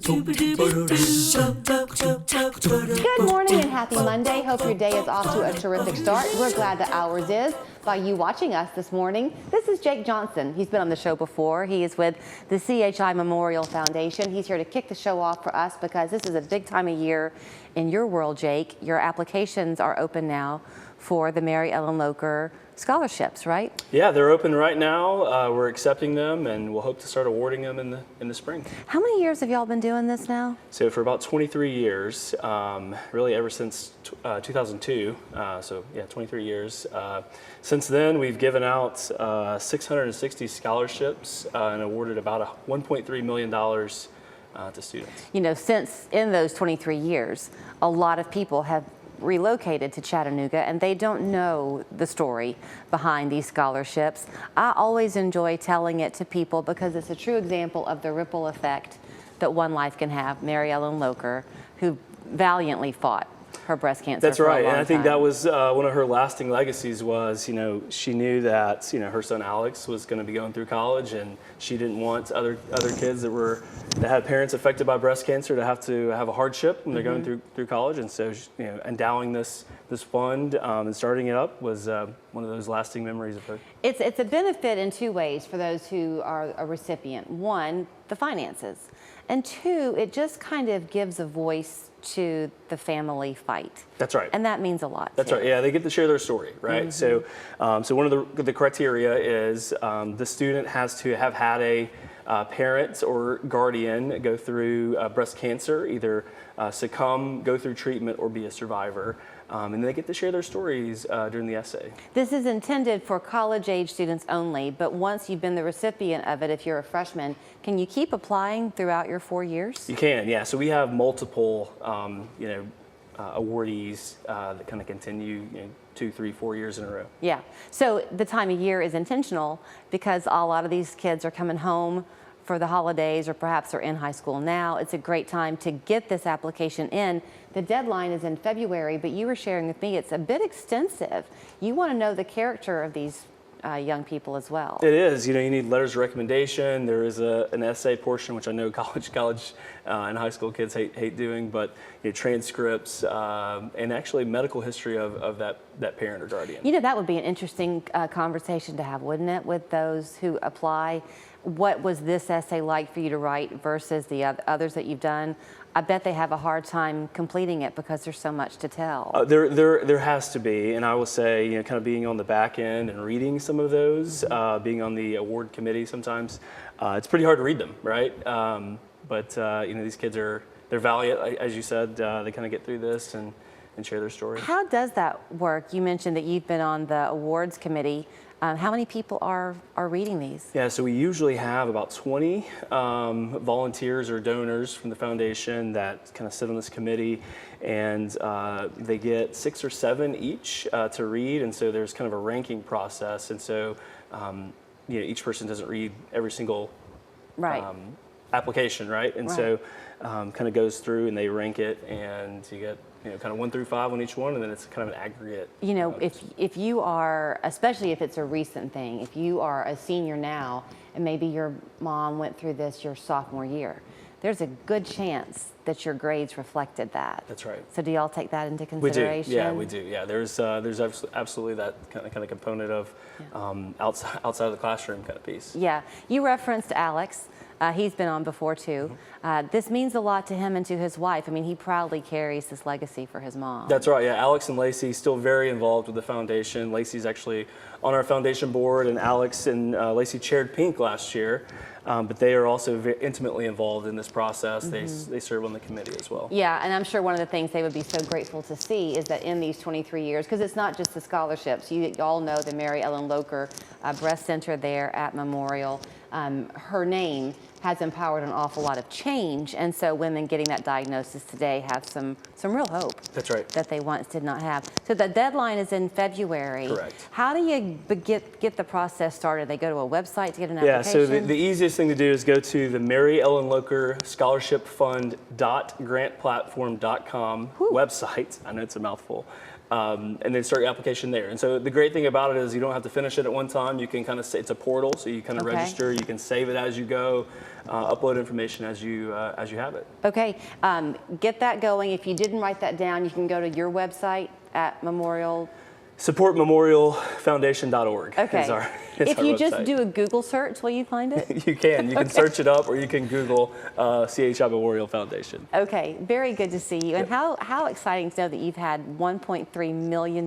Good morning and happy Monday. Hope your day is off to a terrific start. We're glad that ours is by you watching us this morning. This is Jake Johnson. He's been on the show before. He is with the CHI Memorial Foundation. He's here to kick the show off for us because this is a big time of year in your world, Jake. Your applications are open now for the Mary Ellen Locher scholarships, right? Yeah, they're open right now. We're accepting them, and we'll hope to start awarding them in the spring. How many years have y'all been doing this now? So for about 23 years, really ever since 2002. So yeah, 23 years. Since then, we've given out 660 scholarships and awarded about $1.3 million to students. You know, since in those 23 years, a lot of people have relocated to Chattanooga and they don't know the story behind these scholarships. I always enjoy telling it to people because it's a true example of the ripple effect that one life can have. Mary Ellen Locher, who valiantly fought her breast cancer. That's right, and I think that was one of her lasting legacies was, you know, she knew that, you know, her son Alex was going to be going through college, and she didn't want other kids that had parents affected by breast cancer to have a hardship when they're going through college, and so, you know, endowing this fund and starting it up was one of those lasting memories of her. It's a benefit in two ways for those who are a recipient. One, the finances, and two, it just kind of gives a voice to the family fight. That's right. And that means a lot. That's right. Yeah, they get to share their story, right? So one of the criteria is the student has to have had a parent or guardian go through breast cancer, either succumb, go through treatment, or be a survivor. And they get to share their stories during the essay. This is intended for college-age students only, but once you've been the recipient of it, if you're a freshman, can you keep applying throughout your 4 years? You can, yeah. So we have multiple, awardees that kind of continue, 2, 3, 4 years in a row. Yeah. So the time of year is intentional because a lot of these kids are coming home for the holidays, or perhaps they're in high school now. It's a great time to get this application in. The deadline is in February, but you were sharing with me it's a bit extensive. You want to know the character of these young people as well. It is. You know, you need letters of recommendation. There is an essay portion, which I know college and high school kids hate doing, but transcripts and actually medical history of that parent or guardian. You know, that would be an interesting conversation to have, wouldn't it, with those who apply? What was this essay like for you to write versus the others that you've done? I bet they have a hard time completing it because there's so much to tell. There has to be, and I will say, kind of being on the back end and reading some of those, being on the award committee sometimes, it's pretty hard to read them, right? But these kids they're valiant, as you said. They kind of get through this and share their story. How does that work? You mentioned that you've been on the awards committee. How many people are reading these? Yeah, so we usually have about 20 volunteers or donors from the foundation that kind of sit on this committee, and they get 6 or 7 each to read, and so there's kind of a ranking process, and so each person doesn't read every single application, right? And so kind of goes through and they rank it, and you get kind of 1 through 5 on each one, and then it's kind of an aggregate. You know, if you are, especially if it's a recent thing, if you are a senior now and maybe your mom went through this your sophomore year, there's a good chance that your grades reflected that. That's right. So do y'all take that into consideration? We do. Yeah, we do. Yeah, there's absolutely that kind of component of outside of the classroom kind of piece. Yeah, you referenced Alex. He's been on before too. This means a lot to him and to his wife. I mean, he proudly carries this legacy for his mom. That's right, yeah. Alex and Lacey still very involved with the foundation. Lacey's actually on our foundation board, and Alex and Lacey chaired Pink last year. But they are also very intimately involved in this process. They serve on the committee as well. Yeah, and I'm sure one of the things they would be so grateful to see is that in these 23 years, because it's not just the scholarships. You all know the Mary Ellen Locher Breast Center there at Memorial. Her name has empowered an awful lot of change, and so women getting that diagnosis today have some real hope. That's right. That they once did not have. So the deadline is in February. Correct. How do you get the process started? They go to a website to get an application? Yeah, so the easiest thing to do is go to the Mary Ellen Locher Scholarship Fund.grantplatform.com website. I know it's a mouthful. and then start your application there. And so the great thing about it is you don't have to finish it at one time. You can kind of, it's a portal, so you kind of register. You can save it as you go, upload information as you have it. Okay, get that going. If you didn't write that down, you can go to your website at Memorial. Supportmemorialfoundation.org. Okay. Is our if you website. just do a Google search, will you find it? You can search it up, or you can Google CHI Memorial Foundation. Okay, very good to see you. And how exciting to know that you've had $1.3 million.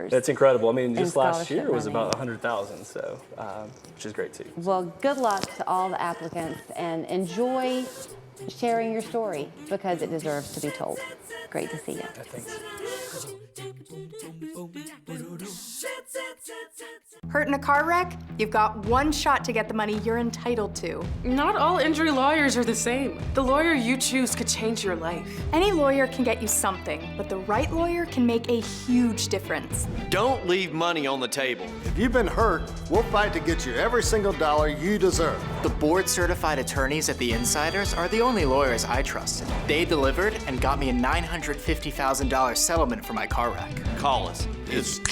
That's incredible. I mean, just last year was money. about 100,000, so which is great too. Well, good luck to all the applicants, and enjoy sharing your story because it deserves to be told. Great to see you. Thanks. Hurt in a car wreck? You've got one shot to get the money you're entitled to. Not all injury lawyers are the same. The lawyer you choose could change your life. Any lawyer can get you something, but the right lawyer can make a huge difference. Don't leave money on the table. If you've been hurt, we'll fight to get you every single dollar you deserve. The board-certified attorneys at The Insiders are the only lawyers I trusted. They delivered and got me a $950,000 settlement for my car wreck. Call us. It's just